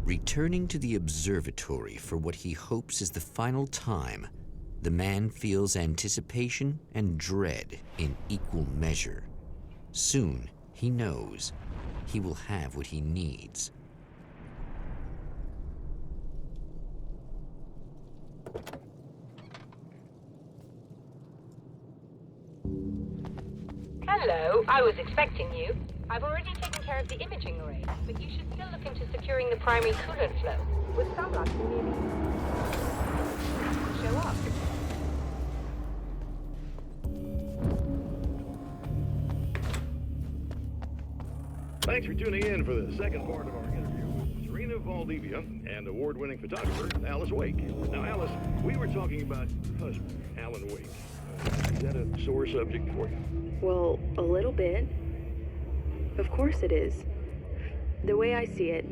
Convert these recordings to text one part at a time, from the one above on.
Returning to the observatory for what he hopes is the final time, the man feels anticipation and dread in equal measure. Soon, he knows he will have what he needs. Hello, I was expecting you. I've already taken care of the imaging array, but you should still look into securing the primary coolant flow. With some luck, you nearly show up. Thanks for tuning in for the second part of our interview with Serena Valdivia and award-winning photographer Alice Wake. Now, Alice, we were talking about your husband, Alan Wake. Is that a sore subject for you? Well, a little bit. Of course it is. The way I see it,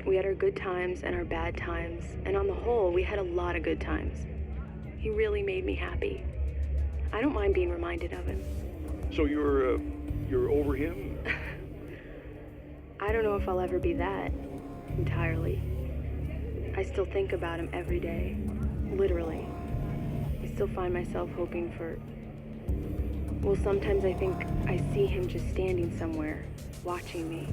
we had our good times and our bad times, and on the whole, we had a lot of good times. He really made me happy. I don't mind being reminded of him. So you're over him? I don't know if I'll ever be that, entirely. I still think about him every day, literally. I still find myself hoping for... Well, sometimes I think I see him just standing somewhere, watching me.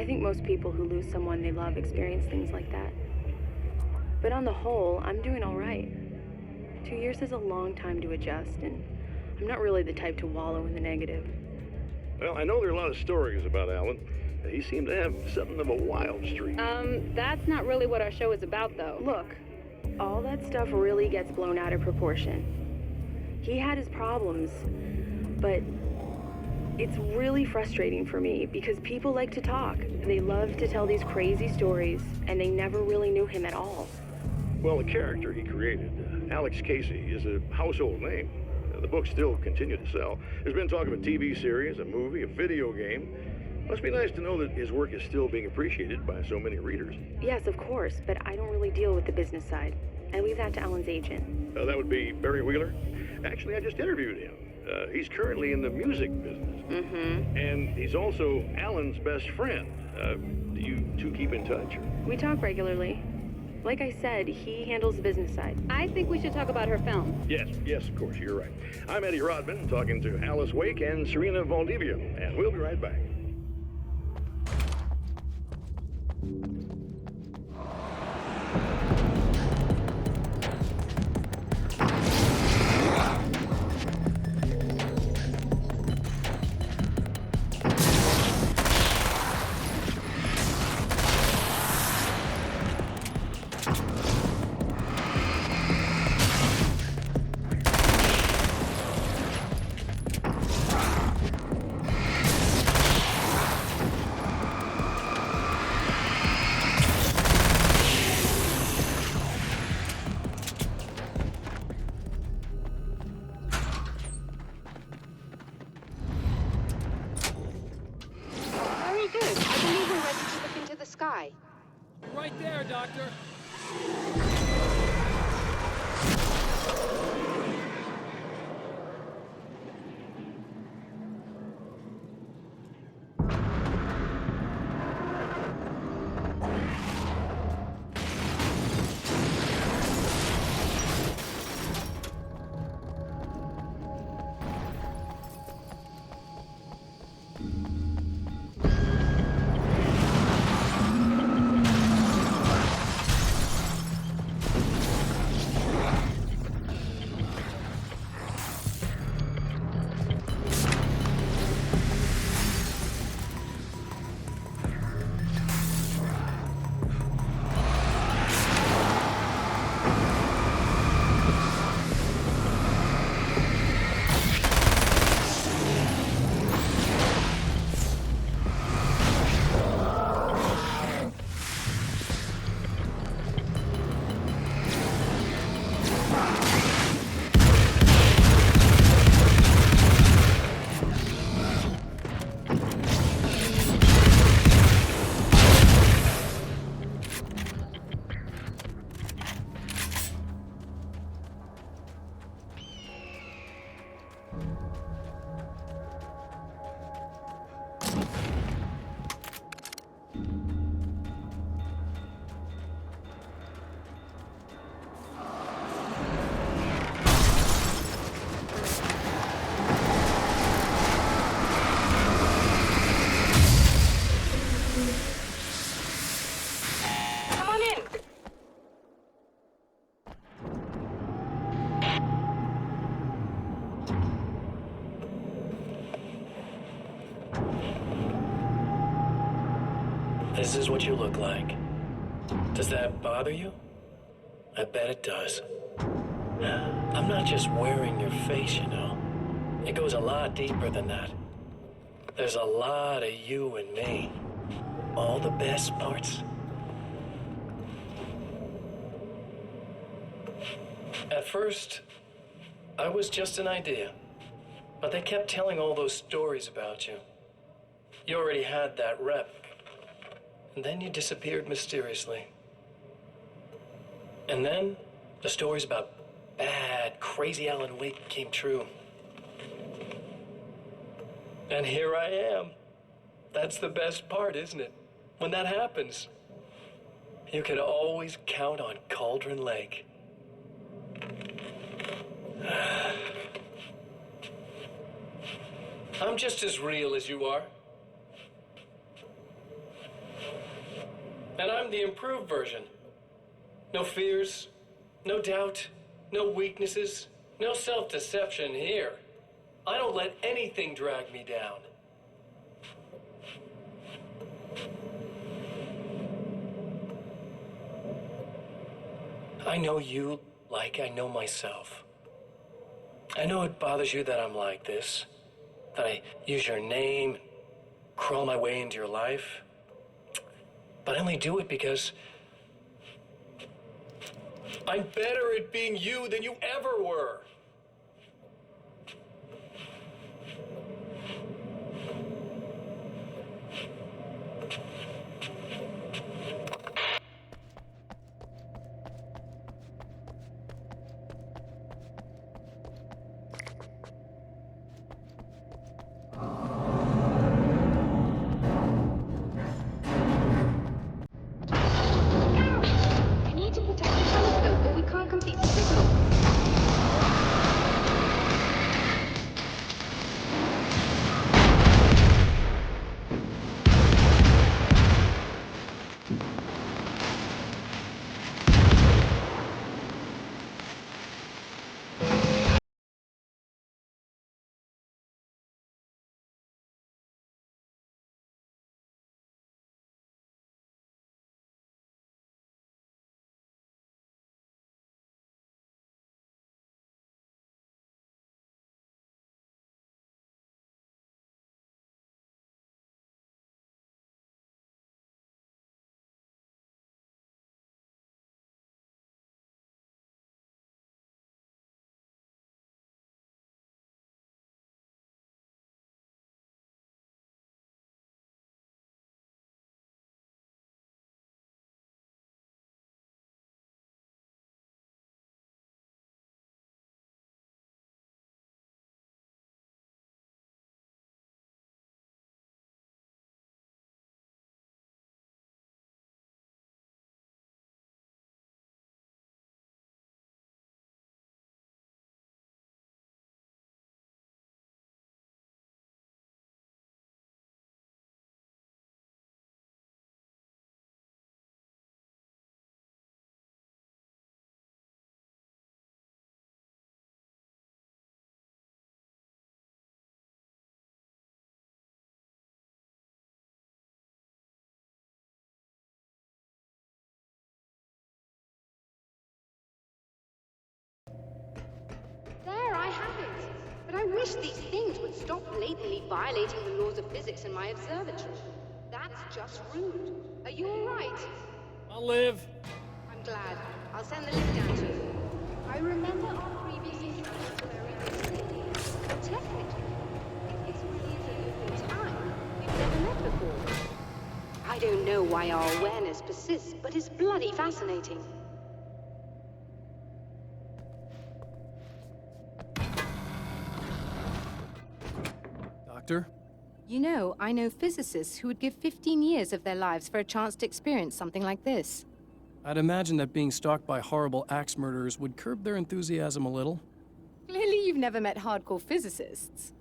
I think most people who lose someone they love experience things like that. But on the whole, I'm doing all right. 2 years is a long time to adjust, and I'm not really the type to wallow in the negative. Well, I know there are a lot of stories about Alan. He seemed to have something of a wild streak. That's not really what our show is about, though. Look, all that stuff really gets blown out of proportion. He had his problems, but it's really frustrating for me because people like to talk. They love to tell these crazy stories, and they never really knew him at all. Well, the character he created, Alex Casey, is a household name. The books still continue to sell. There's been talk of a TV series, a movie, a video game. Must be nice to know that his work is still being appreciated by so many readers. Yes, of course, but I don't really deal with the business side. I leave that to Alan's agent. That would be Barry Wheeler. Actually, I just interviewed him. He's currently in the music business. Mm-hmm. And he's also Alan's best friend. Do you two keep in touch? We talk regularly. Like I said, he handles the business side. I think we should talk about her film. Yes, of course, you're right. I'm Eddie Rodman, talking to Alice Wake and Serena Valdivia, and we'll be right back. Sky. Right there, Doctor. This is what you look like. Does that bother you? I bet it does. I'm not just wearing your face, you know. It goes a lot deeper than that. There's a lot of you and me. All the best parts. At first, I was just an idea. But they kept telling all those stories about you. You already had that rep. And then you disappeared mysteriously. And then the stories about bad, crazy Alan Wake came true. And here I am. That's the best part, isn't it? When that happens, you can always count on Cauldron Lake. I'm just as real as you are. And I'm the improved version. No fears, no doubt, no weaknesses, no self-deception here. I don't let anything drag me down. I know you like I know myself. I know it bothers you that I'm like this. That I use your name, crawl my way into your life. But I only do it because I'm better at being you than you ever were. There, I have it. But I wish these things would stop blatantly violating the laws of physics in my observatory. That's just rude. Are you all right? I'll live. I'm glad. I'll send the list down to you. I remember our previous encounters very distinctly. But technically, if this really is a loop in time, we've never met before. I don't know why our awareness persists, but it's bloody fascinating. Doctor? You know, I know physicists who would give 15 years of their lives for a chance to experience something like this. I'd imagine that being stalked by horrible axe murderers would curb their enthusiasm a little. Clearly you've never met hardcore physicists.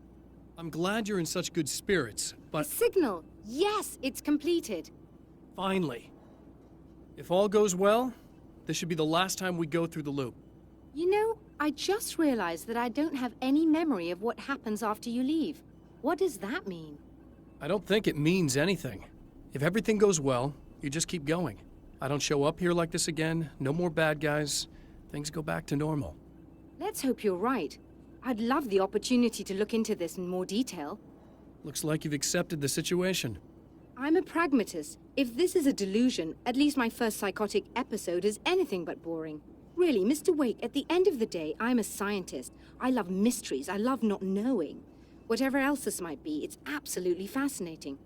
I'm glad you're in such good spirits, but Signal! Yes, it's completed. finally. If all goes well, this should be the last time we go through the loop. You know, I just realized that I don't have any memory of what happens after you leave. What does that mean? I don't think it means anything. If everything goes well, you just keep going. I don't show up here like this again, no more bad guys. Things go back to normal. Let's hope you're right. I'd love the opportunity to look into this in more detail. Looks like you've accepted the situation. I'm a pragmatist. If this is a delusion, at least my first psychotic episode is anything but boring. Really, Mr. Wake, at the end of the day, I'm a scientist. I love mysteries. I love not knowing. Whatever else this might be, it's absolutely fascinating.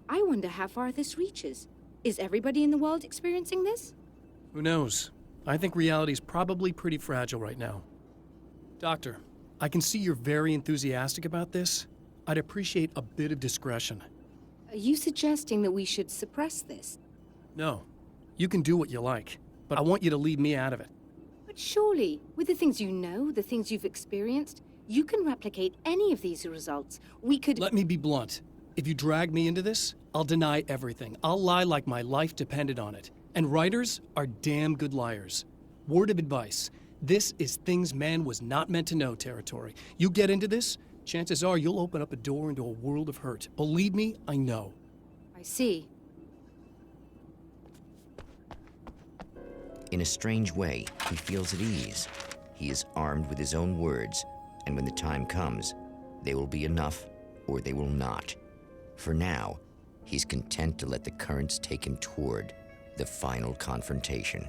I wonder how far this reaches. Is everybody in the world experiencing this? Who knows? I think reality's probably pretty fragile right now. Doctor, I can see you're very enthusiastic about this. I'd appreciate a bit of discretion. Are you suggesting that we should suppress this? No. You can do what you like, but I want you to leave me out of it. But surely, with the things you know, the things you've experienced, you can replicate any of these results. We could— Let me be blunt. If you drag me into this, I'll deny everything. I'll lie like my life depended on it. And writers are damn good liars. Word of advice. This is things man was not meant to know territory. You get into this, chances are you'll open up a door into a world of hurt. Believe me, I know. I see. In a strange way, he feels at ease. He is armed with his own words, and when the time comes, they will be enough or they will not. For now, he's content to let the currents take him toward the final confrontation.